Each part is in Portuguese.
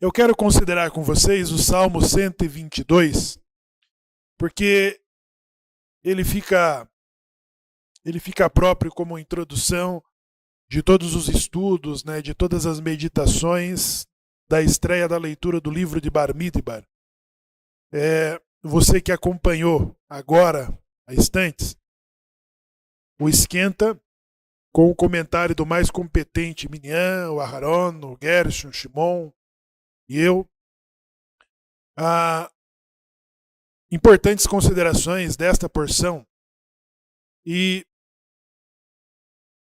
Eu quero considerar com vocês o Salmo 122, porque ele fica próprio como introdução de todos os estudos, de todas as meditações da estreia da leitura do livro de Bamidbar. Você que acompanhou agora, há instantes, o Esquenta, com o comentário do mais competente Minyan, o Aharon, o Gershon, o Shimon e eu. Importantes considerações desta porção e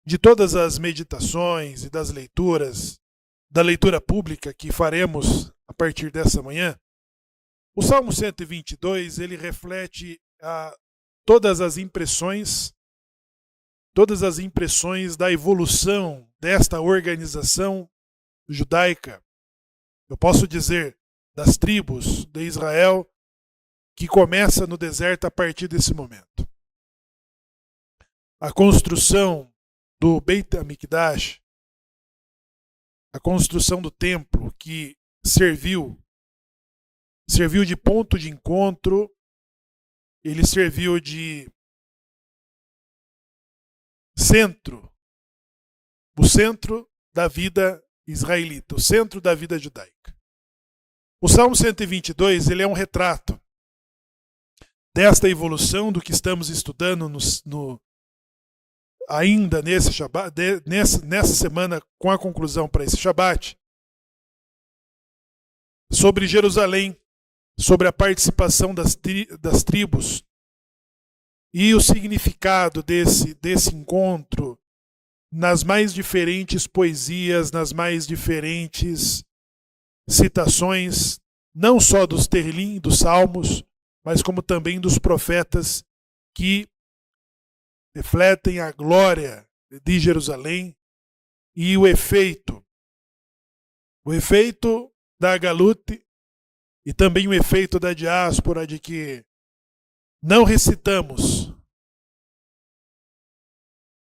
de todas as meditações e das leituras, da leitura pública que faremos a partir dessa manhã. O Salmo 122, ele reflete todas as impressões da evolução desta organização judaica, eu posso dizer, das tribos de Israel, que começa no deserto a partir desse momento. A construção do Beit HaMikdash, a construção do templo que serviu de ponto de encontro, ele serviu de o centro da vida israelita, o centro da vida judaica. O Salmo 122, ele é um retrato desta evolução do que estamos estudando ainda nesse Shabat, nessa semana, com a conclusão para esse Shabat, sobre Jerusalém, sobre a participação das tribos e o significado desse encontro nas mais diferentes poesias, nas mais diferentes citações, não só dos Terrilim, dos Salmos, mas como também dos profetas que refletem a glória de Jerusalém e o efeito da Galut e também o efeito da diáspora, de que não recitamos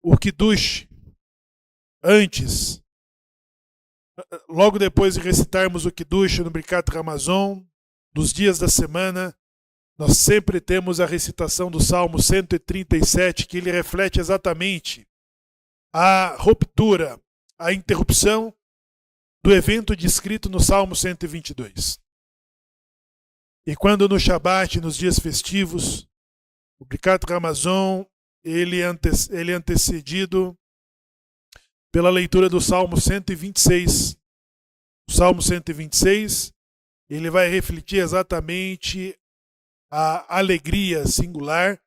o Kiddush antes, logo depois de recitarmos o Kiddush no Birkat Hamazon, dos dias da semana, nós sempre temos a recitação do Salmo 137, que ele reflete exatamente a ruptura, a interrupção do evento descrito no Salmo 122. E quando no Shabat, nos dias festivos, o Birkat Hamazon, ele é antecedido pela leitura do Salmo 126. O Salmo 126, ele vai refletir exatamente a alegria singular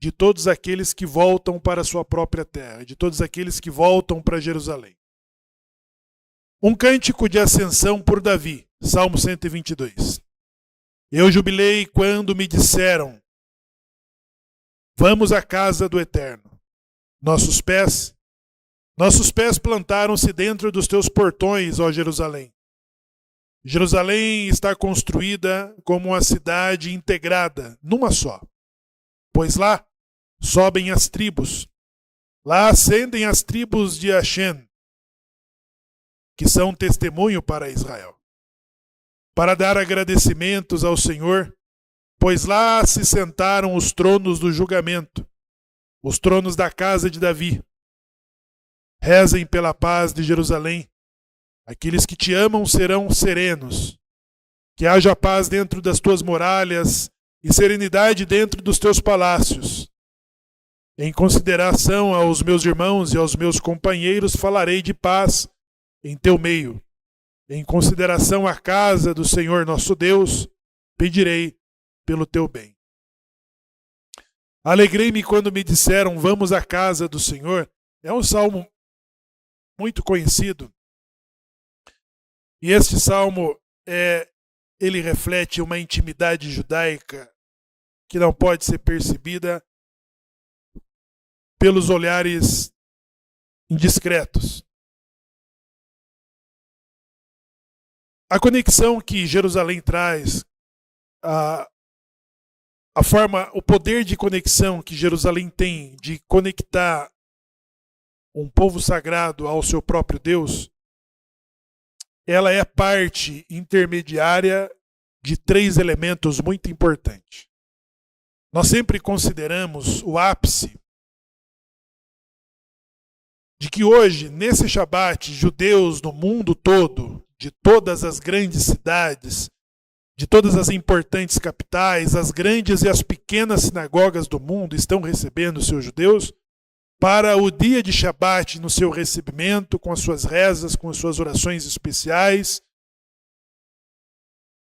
de todos aqueles que voltam para a sua própria terra, de todos aqueles que voltam para Jerusalém. Um cântico de ascensão por Davi, Salmo 122. Eu jubilei quando me disseram: vamos à casa do Eterno. Nossos pés plantaram-se dentro dos teus portões, ó Jerusalém. Jerusalém está construída como uma cidade integrada, numa só. Pois lá sobem as tribos, lá ascendem as tribos de Hashem, que são testemunho para Israel, para dar agradecimentos ao Senhor, pois lá se sentaram os tronos do julgamento, os tronos da casa de Davi. Rezem pela paz de Jerusalém. Aqueles que te amam serão serenos. Que haja paz dentro das tuas muralhas e serenidade dentro dos teus palácios. Em consideração aos meus irmãos e aos meus companheiros, falarei de paz em teu meio. Em consideração à casa do Senhor nosso Deus, pedirei pelo teu bem. Alegrei-me quando me disseram: vamos à casa do Senhor. É um salmo muito conhecido. E este salmo, ele reflete uma intimidade judaica que não pode ser percebida pelos olhares indiscretos. A conexão que Jerusalém traz, o poder de conexão que Jerusalém tem de conectar um povo sagrado ao seu próprio Deus, ela é parte intermediária de 3 elementos muito importantes. Nós sempre consideramos o ápice de que hoje, nesse Shabat, judeus no mundo todo, de todas as grandes cidades, de todas as importantes capitais, as grandes e as pequenas sinagogas do mundo estão recebendo seus judeus para o dia de Shabat no seu recebimento, com as suas rezas, com as suas orações especiais,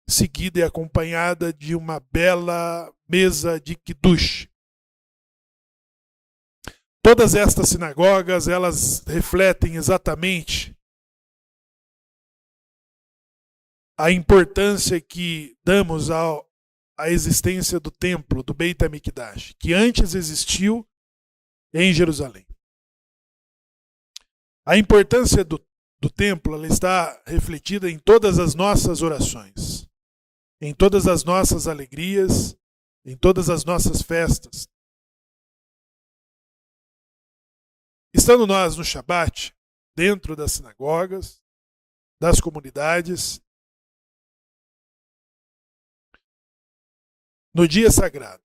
seguida e acompanhada de uma bela mesa de Kiddush. Todas estas sinagogas, elas refletem exatamente a importância que damos à existência do templo, do Beit HaMikdash, que antes existiu em Jerusalém. A importância do templo, ela está refletida em todas as nossas orações, em todas as nossas alegrias, em todas as nossas festas. Estando nós no Shabat, dentro das sinagogas, das comunidades, no dia sagrado.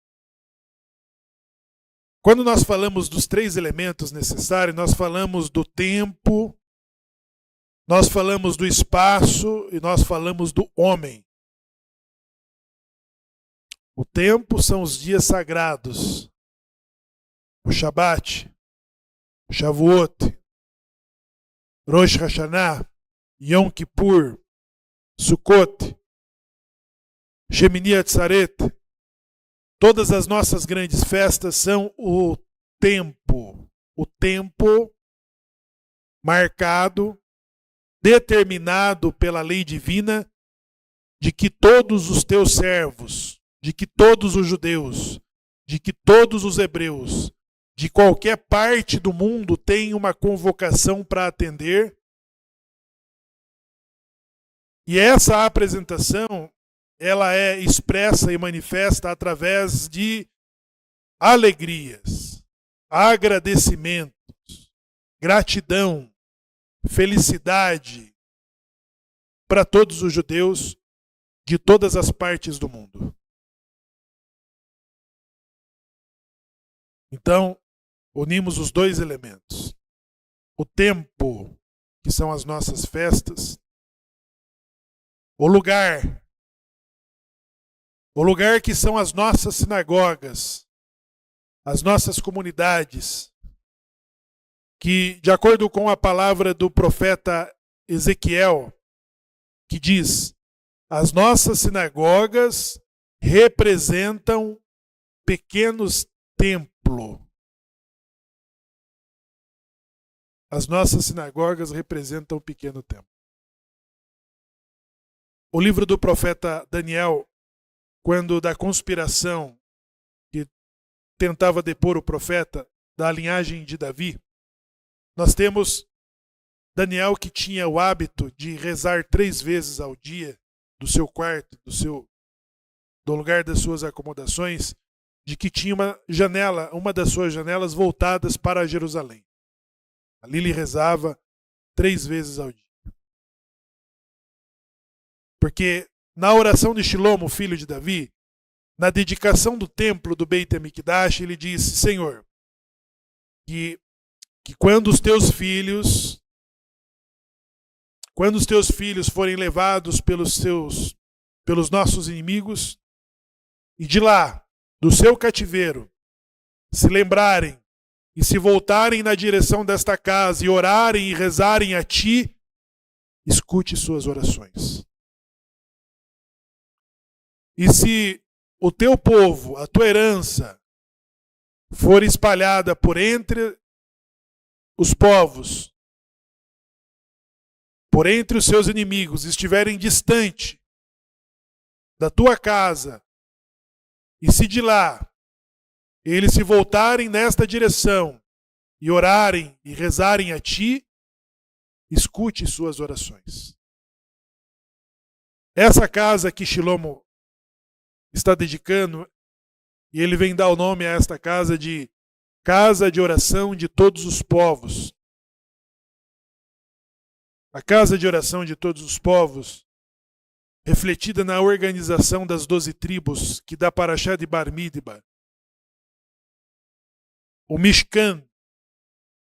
Quando nós falamos dos 3 elementos necessários, nós falamos do tempo, nós falamos do espaço e nós falamos do homem. O tempo são os dias sagrados. O Shabat, Shavuot, Rosh Hashanah, Yom Kippur, Sukkot, Shemini Atzaret. Todas as nossas grandes festas são o tempo marcado, determinado pela lei divina, de que todos os teus servos, de que todos os judeus, de que todos os hebreus, de qualquer parte do mundo têm uma convocação para atender. E essa apresentação, ela é expressa e manifesta através de alegrias, agradecimentos, gratidão, felicidade para todos os judeus de todas as partes do mundo. Então, unimos os 2 elementos. O tempo, que são as nossas festas, o lugar que são as nossas sinagogas, as nossas comunidades, que, de acordo com a palavra do profeta Ezequiel, que diz: as nossas sinagogas representam pequenos templos. As nossas sinagogas representam um pequeno templo. O livro do profeta Daniel, quando da conspiração que tentava depor o profeta da linhagem de Davi, nós temos Daniel que tinha o hábito de rezar 3 vezes ao dia do seu quarto, do lugar das suas acomodações, de que tinha uma das suas janelas voltadas para Jerusalém. Ali ele rezava 3 vezes ao dia. Porque na oração de Shilomo, filho de Davi, na dedicação do templo do Beit HaMikdash, ele disse: Senhor, que quando os teus filhos forem levados pelos nossos inimigos, e de lá, do seu cativeiro, se lembrarem e se voltarem na direção desta casa e orarem e rezarem a ti, escute suas orações. E se o teu povo, a tua herança, for espalhada por entre os povos, por entre os seus inimigos, estiverem distante da tua casa, e se de lá eles se voltarem nesta direção e orarem e rezarem a ti, escute suas orações. Essa casa que Shilomo está dedicando, e ele vem dar o nome a esta casa de Casa de Oração de Todos os Povos. a casa de oração de todos os povos, refletida na organização das 12 tribos que dá Parashá de Bar Midbar, o Mishkan,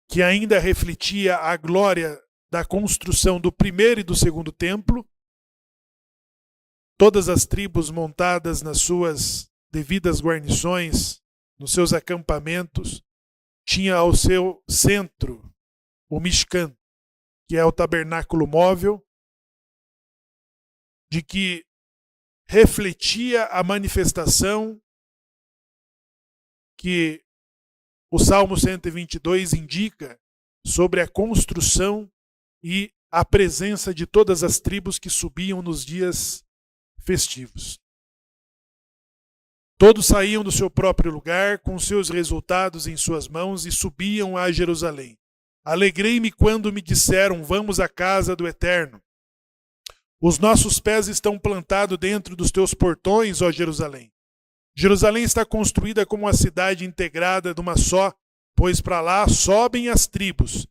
que ainda refletia a glória da construção do primeiro e do segundo templo, todas as tribos montadas nas suas devidas guarnições, nos seus acampamentos, tinha ao seu centro o Mishkan, que é o tabernáculo móvel, de que refletia a manifestação que o Salmo 122 indica sobre a construção e a presença de todas as tribos que subiam nos dias festivos. Todos saíam do seu próprio lugar, com seus resultados em suas mãos, e subiam a Jerusalém. Alegrei-me quando me disseram: vamos à casa do Eterno. Os nossos pés estão plantados dentro dos teus portões, ó Jerusalém. Jerusalém está construída como uma cidade integrada de uma só, pois para lá sobem as tribos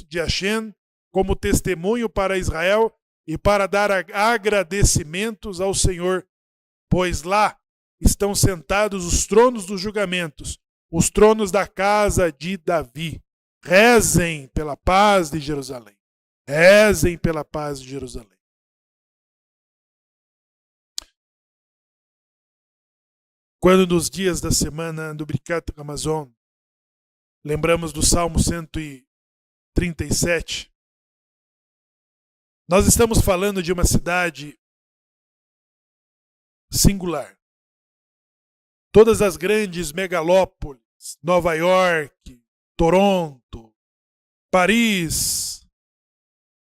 de Hashem, como testemunho para Israel e para dar agradecimentos ao Senhor, pois lá estão sentados os tronos dos julgamentos, os tronos da casa de Davi. Rezem pela paz de Jerusalém. Rezem pela paz de Jerusalém. Quando nos dias da semana do Birkat Hamazon, lembramos do Salmo 137, nós estamos falando de uma cidade singular. Todas as grandes megalópolis, Nova York, Toronto, Paris,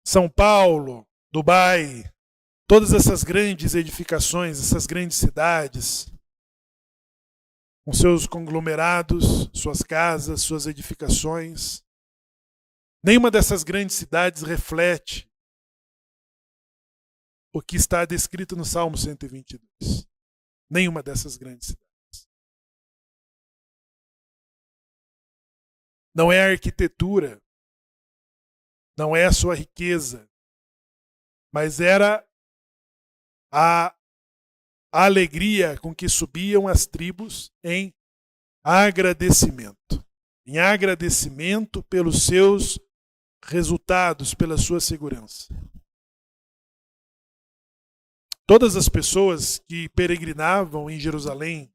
São Paulo, Dubai, todas essas grandes edificações, essas grandes cidades, com seus conglomerados, suas casas, suas edificações. Nenhuma dessas grandes cidades reflete o que está descrito no Salmo 122. Nenhuma dessas grandes cidades. Não é a arquitetura, não é a sua riqueza, mas era a alegria com que subiam as tribos em agradecimento pelos seus resultados, pela sua segurança. Todas as pessoas que peregrinavam em Jerusalém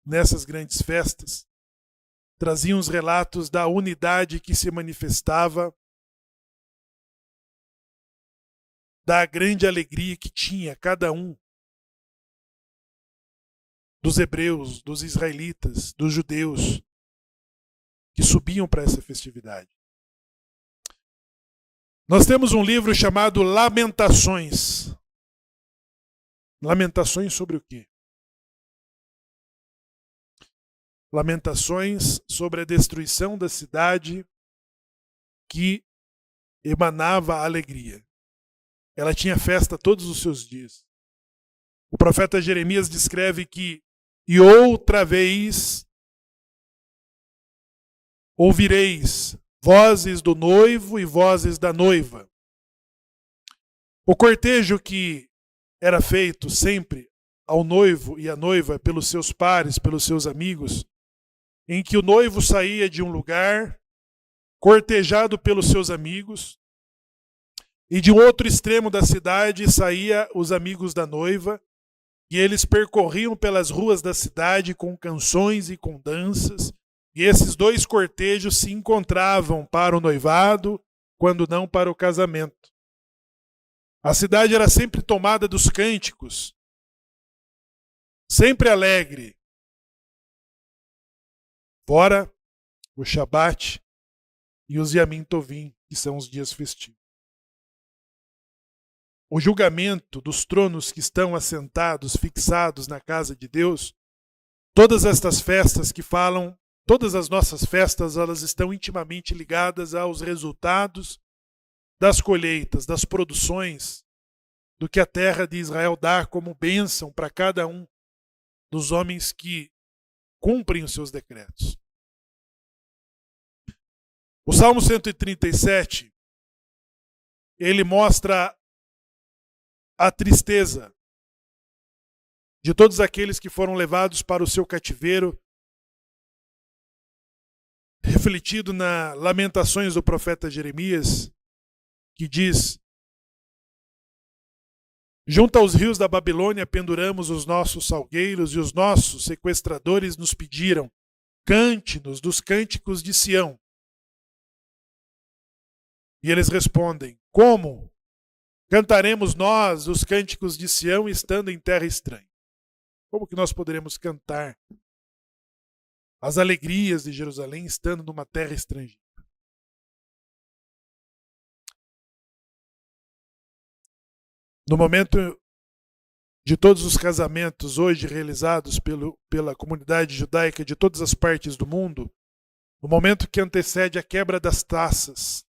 nessas grandes festas traziam os relatos da unidade que se manifestava, da grande alegria que tinha cada um dos hebreus, dos israelitas, dos judeus que subiam para essa festividade. Nós temos um livro chamado Lamentações. Lamentações sobre o quê? Lamentações sobre a destruição da cidade que emanava alegria. Ela tinha festa todos os seus dias. O profeta Jeremias descreve que e outra vez ouvireis vozes do noivo e vozes da noiva. O cortejo que era feito sempre ao noivo e à noiva pelos seus pares, pelos seus amigos, em que o noivo saía de um lugar, cortejado pelos seus amigos, e de um outro extremo da cidade saía os amigos da noiva, e eles percorriam pelas ruas da cidade com canções e com danças, e esses dois cortejos se encontravam para o noivado, quando não para o casamento. A cidade era sempre tomada dos cânticos, sempre alegre. Fora o Shabat e os Yamim Tovim, que são os dias festivos. O julgamento dos tronos que estão assentados, fixados na casa de Deus, todas estas festas que falam, todas as nossas festas, elas estão intimamente ligadas aos resultados das colheitas, das produções, do que a terra de Israel dá como bênção para cada um dos homens que cumprem os seus decretos. O Salmo 137 ele mostra a tristeza de todos aqueles que foram levados para o seu cativeiro, refletido na Lamentações do profeta Jeremias, que diz: junto aos rios da Babilônia penduramos os nossos salgueiros e os nossos sequestradores nos pediram: cante-nos dos cânticos de Sião. E eles respondem: como cantaremos nós os cânticos de Sião estando em terra estranha? Como que nós poderemos cantar as alegrias de Jerusalém estando numa terra estrangeira? No momento de todos os casamentos hoje realizados pela comunidade judaica de todas as partes do mundo, no momento que antecede a quebra das taças,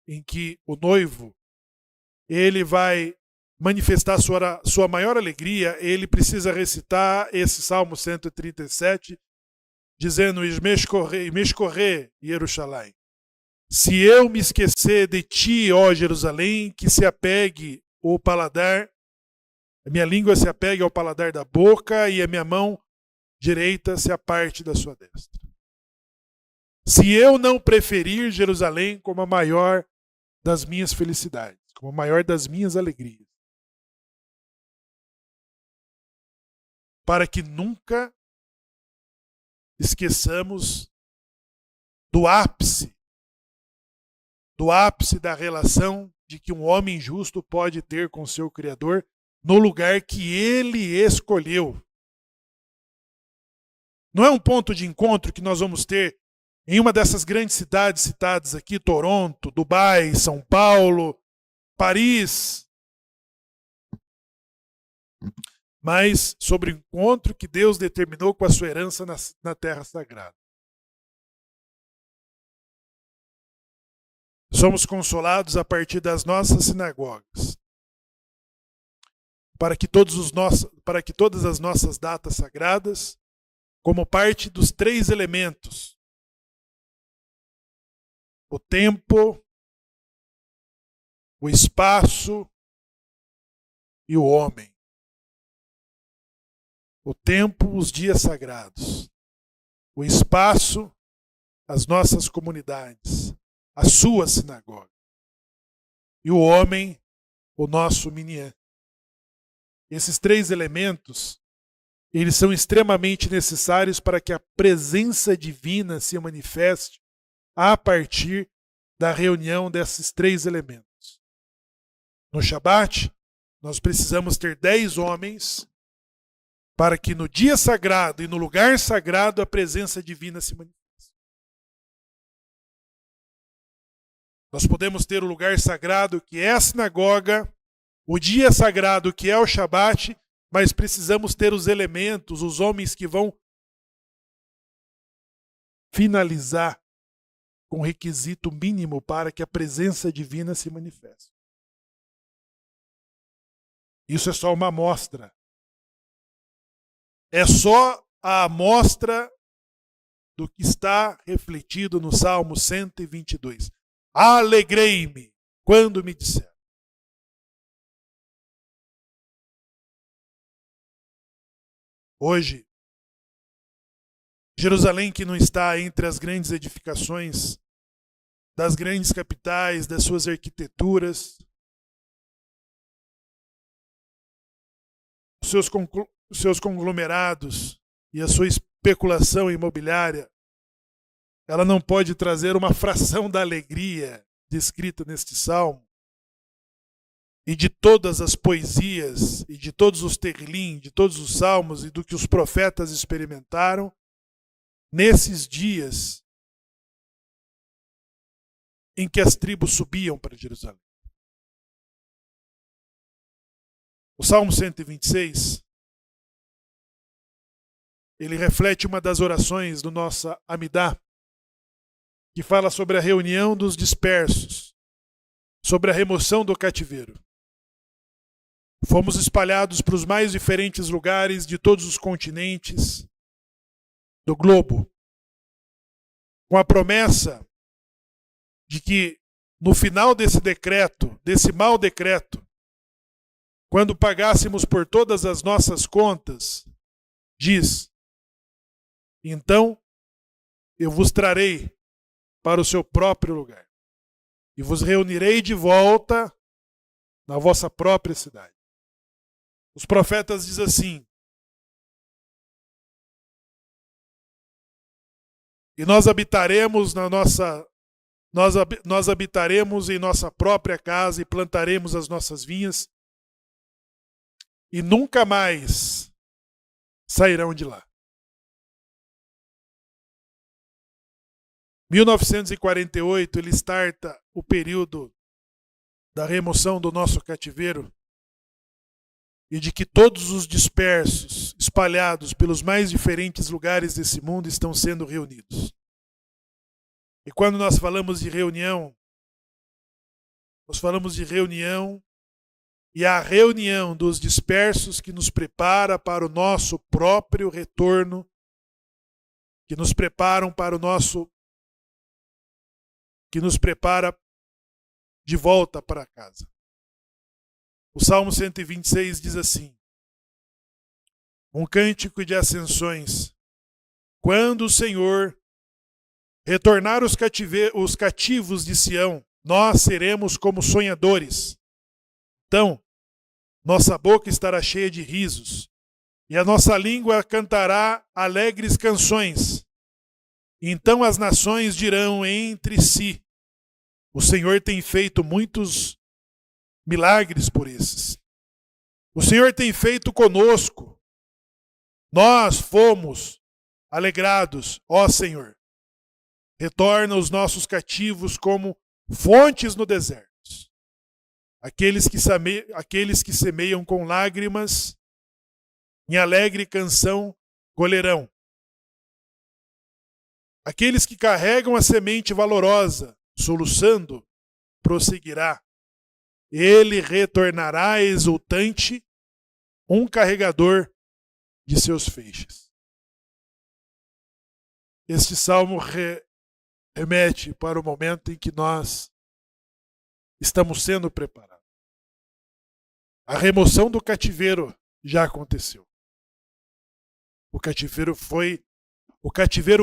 em que o noivo ele vai manifestar sua maior alegria, ele precisa recitar esse Salmo 137, dizendo: Meshkorre, Yerushalayim. Se eu me esquecer de ti, ó Jerusalém, que se apegue o paladar, a minha língua se apegue ao paladar da boca e a minha mão direita se aparte da sua destra. Se eu não preferir Jerusalém como a maior das minhas felicidades, como a maior das minhas alegrias, para que nunca esqueçamos do ápice da relação de que um homem justo pode ter com seu Criador no lugar que ele escolheu. Não é um ponto de encontro que nós vamos ter em uma dessas grandes cidades citadas aqui, Toronto, Dubai, São Paulo, Paris, mas sobre o encontro que Deus determinou com a sua herança na terra sagrada. Somos consolados a partir das nossas sinagogas, para que todas as nossas datas sagradas, como parte dos 3 elementos, o tempo, o espaço e o homem. O tempo, os dias sagrados. O espaço, as nossas comunidades, a sua sinagoga. E o homem, o nosso minyan. Esses 3 elementos, eles são extremamente necessários para que a presença divina se manifeste a partir da reunião desses 3 elementos. No Shabat, nós precisamos ter 10 homens para que no dia sagrado e no lugar sagrado a presença divina se manifeste. Nós podemos ter o lugar sagrado, que é a sinagoga, o dia sagrado, que é o Shabat, mas precisamos ter os elementos, os homens que vão finalizar com requisito mínimo para que a presença divina se manifeste. Isso é só uma amostra. É só a amostra do que está refletido no Salmo 122. Alegrei-me quando me disseram. Hoje, Jerusalém, que não está entre as grandes edificações das grandes capitais, das suas arquiteturas, os seus conglomerados e a sua especulação imobiliária, ela não pode trazer uma fração da alegria descrita neste salmo e de todas as poesias e de todos os terlim, de todos os salmos e do que os profetas experimentaram nesses dias em que as tribos subiam para Jerusalém. O Salmo 126, ele reflete uma das orações do nosso Amidá, que fala sobre a reunião dos dispersos, sobre a remoção do cativeiro. Fomos espalhados para os mais diferentes lugares de todos os continentes do globo, com a promessa de que no final desse decreto, desse mau decreto, quando pagássemos por todas as nossas contas, diz: então eu vos trarei para o seu próprio lugar e vos reunirei de volta na vossa própria cidade. Os profetas dizem assim: e nós habitaremos nós habitaremos em nossa própria casa e plantaremos as nossas vinhas e nunca mais sairão de lá. 1948, ele starta o período da remoção do nosso cativeiro e de que todos os dispersos, espalhados pelos mais diferentes lugares desse mundo, estão sendo reunidos. E quando nós falamos de reunião, nós falamos de reunião e a reunião dos dispersos que nos prepara para o nosso próprio retorno, que nos preparam para o nosso, que nos prepara de volta para casa. O Salmo 126 diz assim: um cântico de ascensões. Quando o Senhor retornar os cativos de Sião, nós seremos como sonhadores. Então, nossa boca estará cheia de risos, e a nossa língua cantará alegres canções. Então as nações dirão entre si: o Senhor tem feito muitos milagres por esses. O Senhor tem feito conosco. Nós fomos alegrados, ó Senhor. Retorna os nossos cativos como fontes no deserto. Aqueles que semeiam com lágrimas, em alegre canção colherão. Aqueles que carregam a semente valorosa, soluçando, prosseguirá. Ele retornará exultante, um carregador de seus feixes. Este salmo remete para o momento em que nós estamos sendo preparados. A remoção do cativeiro já aconteceu. O cativeiro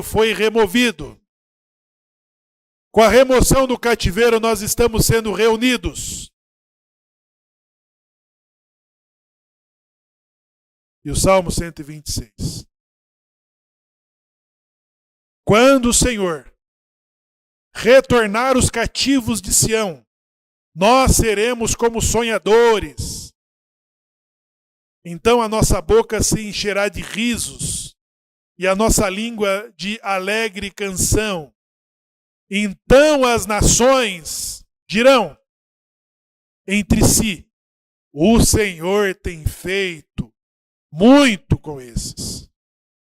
foi removido. Com a remoção do cativeiro, nós estamos sendo reunidos. E o Salmo 126. Quando o Senhor retornar os cativos de Sião, nós seremos como sonhadores. Então a nossa boca se encherá de risos e a nossa língua de alegre canção. Então as nações dirão entre si: o Senhor tem feito muito com esses.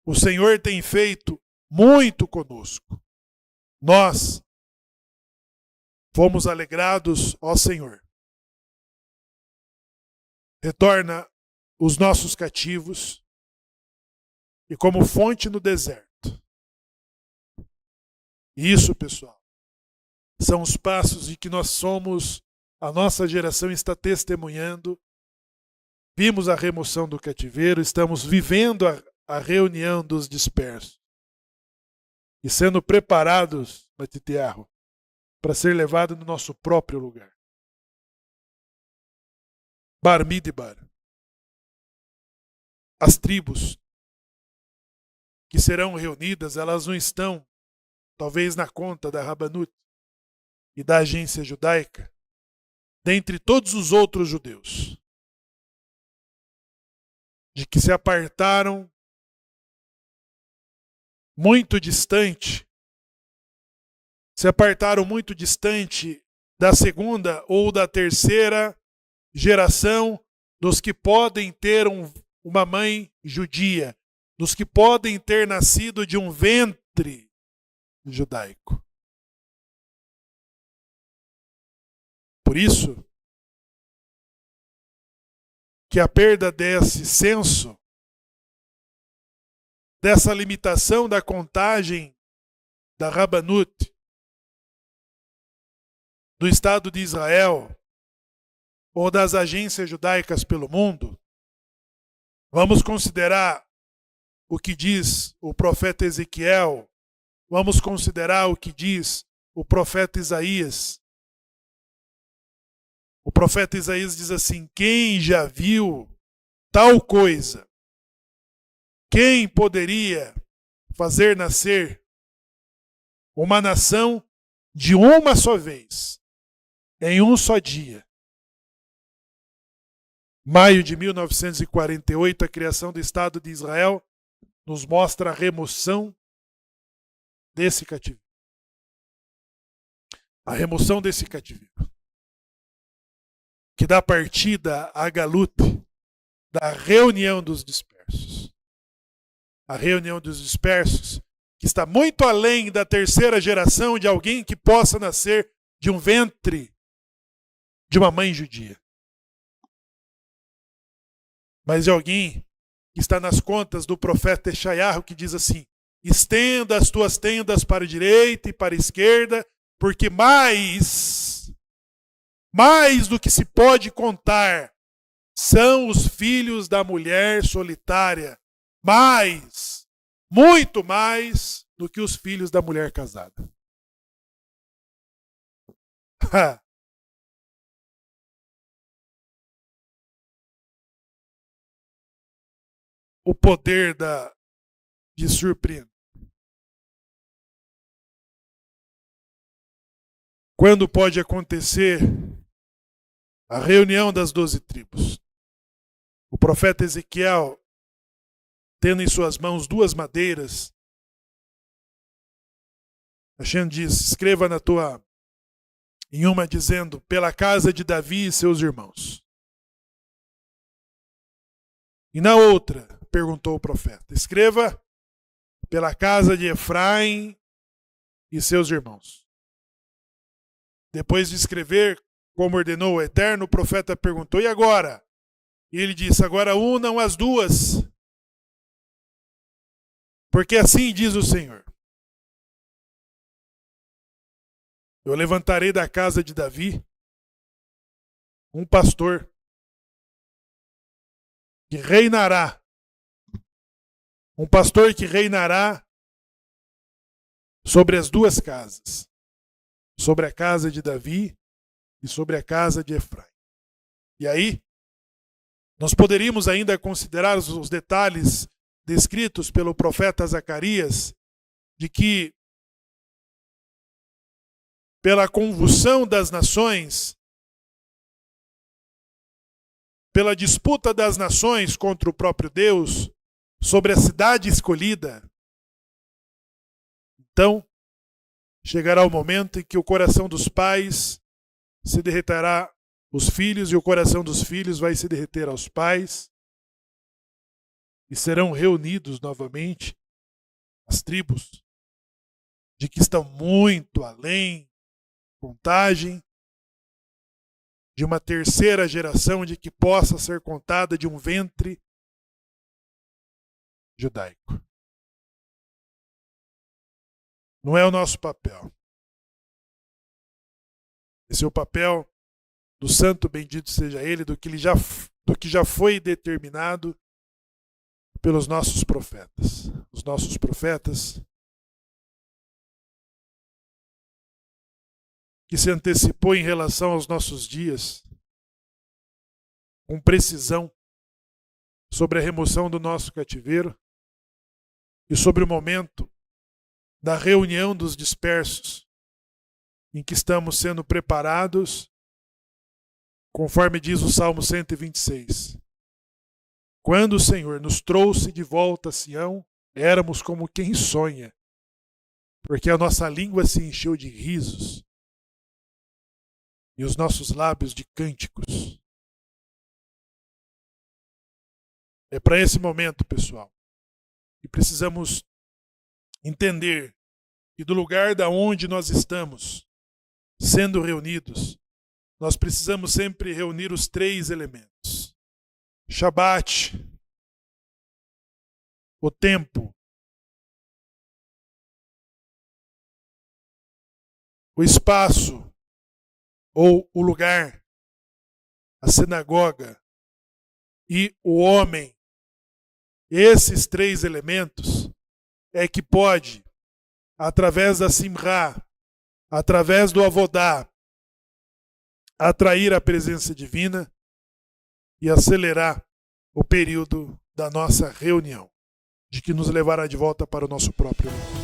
O Senhor tem feito muito conosco. Nós fomos alegrados, ó Senhor. Retorna os nossos cativos e como fonte no deserto. Isso, pessoal, são os passos de que nós somos, a nossa geração está testemunhando. Vimos a remoção do cativeiro, estamos vivendo a reunião dos dispersos e sendo preparados, Matitearro, para ser levado no nosso próprio lugar. Bar Midbar. As tribos que serão reunidas, elas não estão, talvez, na conta da Rabanut e da agência judaica, dentre todos os outros judeus, de que se apartaram muito distante da segunda ou da terceira geração dos que podem ter uma mãe judia, dos que podem ter nascido de um ventre judaico. Por isso que a perda desse censo, dessa limitação da contagem da Rabanut, do Estado de Israel ou das agências judaicas pelo mundo, vamos considerar o que diz o profeta Ezequiel, vamos considerar o que diz o profeta Isaías. O profeta Isaías diz assim: quem já viu tal coisa? Quem poderia fazer nascer uma nação de uma só vez, em um só dia? Maio de 1948, a criação do Estado de Israel nos mostra a remoção desse cativeiro. A remoção desse cativeiro, que dá partida à Galut, da reunião dos dispersos. A reunião dos dispersos, que está muito além da terceira geração de alguém que possa nascer de um ventre de uma mãe judia. Mas de alguém que está nas contas do profeta Esaias, que diz assim: estenda as tuas tendas para a direita e para a esquerda, porque mais do que se pode contar, são os filhos da mulher solitária. Muito mais do que os filhos da mulher casada. O poder de surpreender. Quando pode acontecer a reunião das 12 tribos? O profeta Ezequiel, tendo em suas mãos 2 madeiras, Hashem diz: escreva em uma dizendo, pela casa de Davi e seus irmãos. E na outra, perguntou o profeta, escreva pela casa de Efraim e seus irmãos. Depois de escrever, como ordenou o Eterno, o profeta perguntou: e agora? E ele disse: agora unam as 2. Porque assim diz o Senhor: eu levantarei da casa de Davi um pastor que reinará. Um pastor que reinará sobre as 2 casas. Sobre a casa de Davi e sobre a casa de Efraim. E aí, nós poderíamos ainda considerar os detalhes descritos pelo profeta Zacarias, de que, pela convulsão das nações, pela disputa das nações contra o próprio Deus, sobre a cidade escolhida, então chegará o momento em que o coração dos pais se derreterá aos filhos e o coração dos filhos vai se derreter aos pais, e serão reunidos novamente as tribos de que estão muito além contagem de uma terceira geração de que possa ser contada de um ventre judaico. Não é o nosso papel. Esse é o papel do santo, bendito seja ele, do que já foi determinado pelos nossos profetas. Os nossos profetas que se antecipou em relação aos nossos dias, com precisão, sobre a remoção do nosso cativeiro e sobre o momento da reunião dos dispersos, em que estamos sendo preparados, conforme diz o Salmo 126. Quando o Senhor nos trouxe de volta a Sião, éramos como quem sonha, porque a nossa língua se encheu de risos e os nossos lábios de cânticos. É para esse momento, pessoal, que precisamos entender que do lugar da onde nós estamos sendo reunidos, nós precisamos sempre reunir os 3 elementos. Shabat, o tempo, o espaço ou o lugar, a sinagoga e o homem, esses três elementos é que pode, através da simra, através do avodá, atrair a presença divina e acelerar o período da nossa reunião, de que nos levará de volta para o nosso próprio mundo.